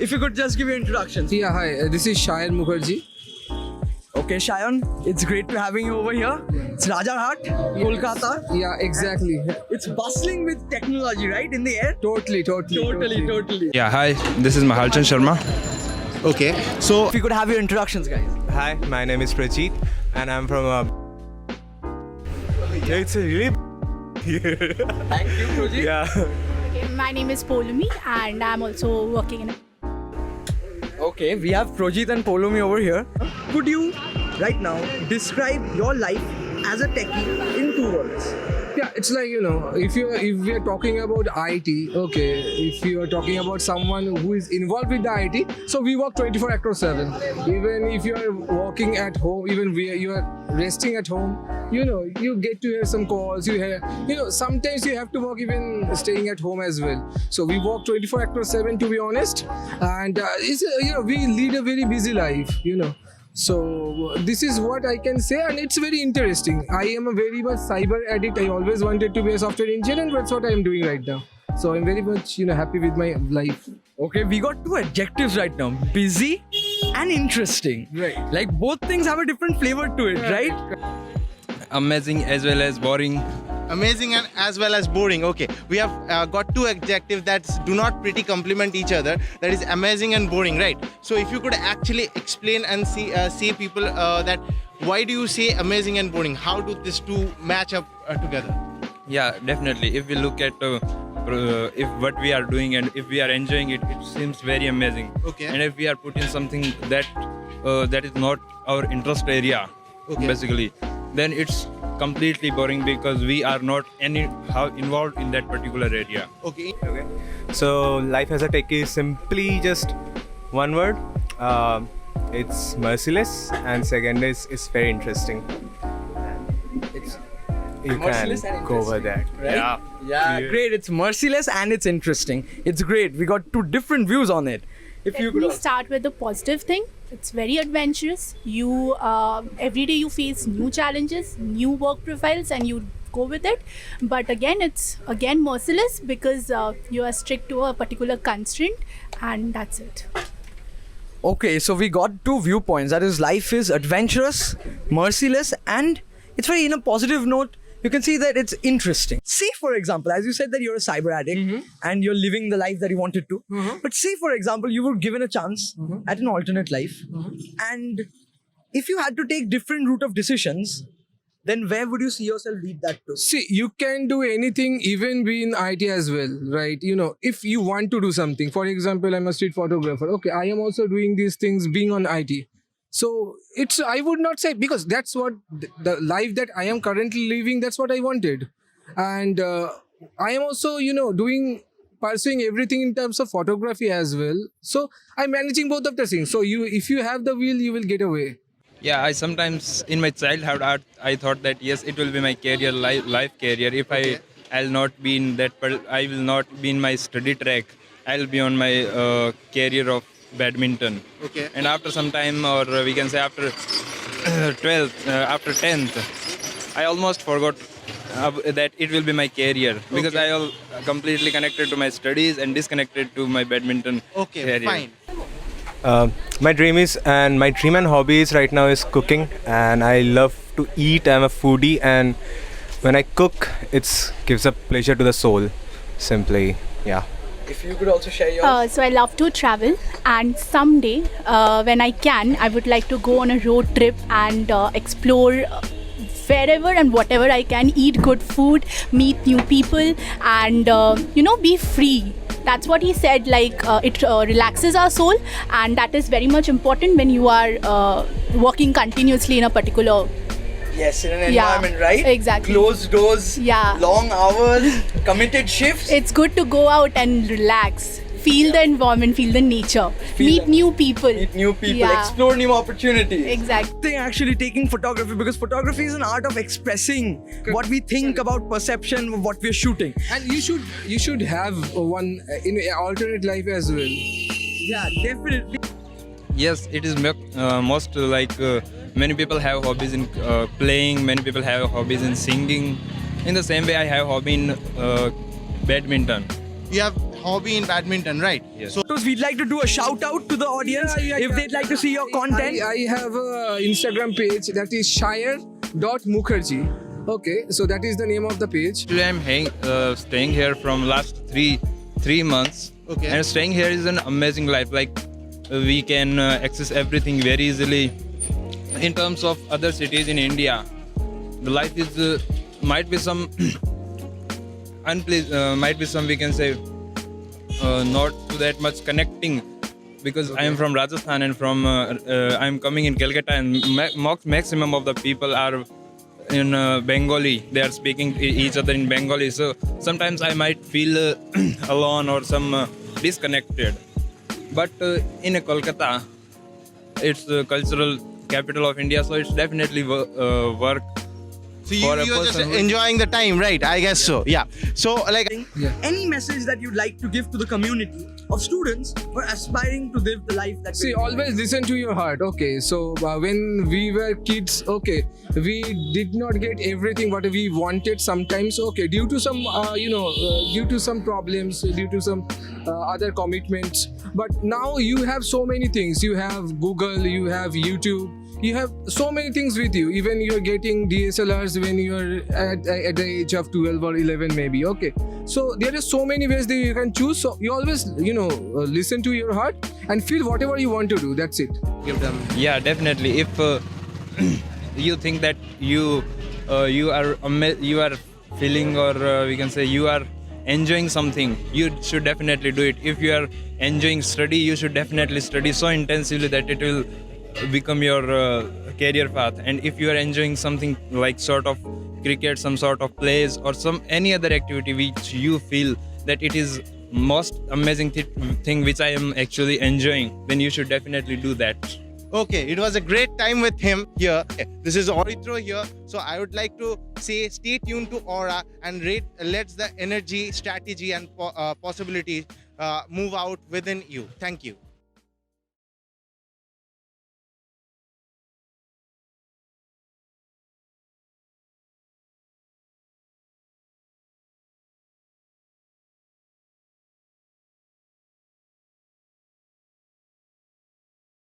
If you could just give your introductions. Yeah, hi. This is Shayan Mukherjee. Okay, Shayan, it's great to having you over here. It's Rajarhat, Kolkata. Yeah, exactly. It's bustling with technology, right? In the air. Totally. Yeah, hi, this is Mahalchan Sharma. Okay, so If you could have your introductions, guys. Hi, my name is Prajit and I'm from it's a really Thank you, Projit. yeah. Okay, my name is Polumi and I'm also working in Okay, we have Projit and Polomi over here. Could you, right now, describe your life as a techie in 2 words? Yeah, it's like, if we are talking about IT, okay, if you are talking about someone who is involved with the IT, so we work 24/7. Even if you are working at home, even where you are resting at home, you get to hear some calls. You hear, sometimes you have to work even staying at home as well. So we work 24/7, to be honest, and we lead a very busy life. So this is what I can say, and it's very interesting. I am a very much cyber addict. I always wanted to be a software engineer, and that's what I am doing right now. So I'm very much happy with my life. Okay, we got 2 adjectives right now. Busy and interesting. Right. Like both things have a different flavor to it, right? Amazing as well as boring. amazing and as well as boring. Okay, we have got 2 adjectives that do not pretty complement each other. That is amazing and boring, right? So if you could actually explain and see people that why do you say amazing and boring? How do these 2 match up together? Yeah, definitely. If we look at if what we are doing and if we are enjoying it, it seems very amazing. Okay. And if we are putting something that is not our interest area, Okay. basically, then it's completely boring because we are not anyhow involved in that particular area. Okay. So life as a techie is simply just one word. It's merciless, and second is very interesting. It's You merciless can and go over interesting, that. right? Yeah. Yeah, great. It's merciless and it's interesting. It's great. We got 2 different views on it. If you Let could me also- start with the positive thing. It's very adventurous. You every day you face new challenges, new work profiles, and you go with it. But again, it's merciless because you are strict to a particular constraint, and that's it. Okay, so we got 2 viewpoints. That is, life is adventurous, merciless, and it's very in a positive note. You can see that it's interesting. Say, for example, as you said that you're a cyber addict and you're living the life that you wanted to. But say, for example, you were given a chance at an alternate life, and if you had to take different route of decisions, then where would you see yourself lead that to? See, you can do anything, even be in IT as well, right? If you want to do something. For example, I'm a street photographer. Okay, I am also doing these things being on IT. So I would not say, because that's what the life that I am currently living, that's what I wanted. And I am also, pursuing everything in terms of photography as well. So I'm managing both of the things. So if you have the will, you will get away. Yeah, I sometimes in my childhood I thought that yes, it will be my career, life career. If I'll not be in that, I will not be in my study track. I'll be on my career of badminton. Okay. And after some time, or we can say after 12th, after 10th, I almost forgot that it will be my career because I all completely connected to my studies and disconnected to my badminton Okay, career. fine. My dream and hobbies right now is cooking, and I love to eat. I'm a foodie, and when I cook, it gives a pleasure to the soul. Simply, yeah. If you could also share your... So I love to travel, and someday when I can, I would like to go on a road trip and explore wherever and whatever I can, eat good food, meet new people, and be free. That's what he said, like it relaxes our soul, and that is very much important when you are working continuously in a particular... Yes, in an Yeah, environment, right? exactly. Closed doors, Yeah. long hours, committed shifts. It's good to go out and relax, feel the environment, feel the nature, Feel meet the- new people. Meet new people, Yeah. explore new opportunities. Exactly. Thing actually taking photography, because photography is an art of expressing what we think about perception of what we're shooting. And you should have one in an alternate life as well. Yeah, definitely. Yes, it is most like many people have hobbies in playing, many people have hobbies in singing. In the same way, I have hobby in badminton. You have hobby in badminton, right? Yes. So So we'd like to do a shout out to the audience if they'd like to see your content. I have a Instagram page that is shire.mukherjee. Okay, so that is the name of the page. Actually, I'm staying here from last three months. Okay. And staying here is an amazing life. Like we can access everything very easily. In terms of other cities in India, the life is might be some might be some, we can say, not to that much connecting, because I am from Rajasthan and from I'm coming in Calcutta, and maximum of the people are in Bengali. They are speaking each other in Bengali, so sometimes I might feel alone or some disconnected. But in Kolkata, it's the cultural capital of India, so it's definitely work. So For a you're just person who- enjoying the time, right? I guess so. Yeah. So like, Any message that you'd like to give to the community of students who are aspiring to live the life that See, we're living? always listen to your heart. Okay, so when we were kids, okay, we did not get everything what we wanted sometimes. Okay, due to some, due to some problems, due to some other commitments. But now you have so many things. You have Google, you have YouTube. You have so many things with you. Even you're getting DSLRs when you're at the age of 12 or 11 maybe. Okay. So there are so many ways that you can choose. So you always, listen to your heart and feel whatever you want to do. That's it. give them. Yeah, definitely. If you think that you are feeling, or we can say you are enjoying something, you should definitely do it. If you are enjoying study, you should definitely study so intensively that it will become your career path. And if you are enjoying something like sort of cricket, some sort of plays, or any other activity which you feel that it is most amazing thing which I am actually enjoying, then you should definitely do that. Okay, it was a great time with him here. This is Orithro here. So I would like to say stay tuned to Aura and let the energy, strategy and possibilities move out within you. Thank you.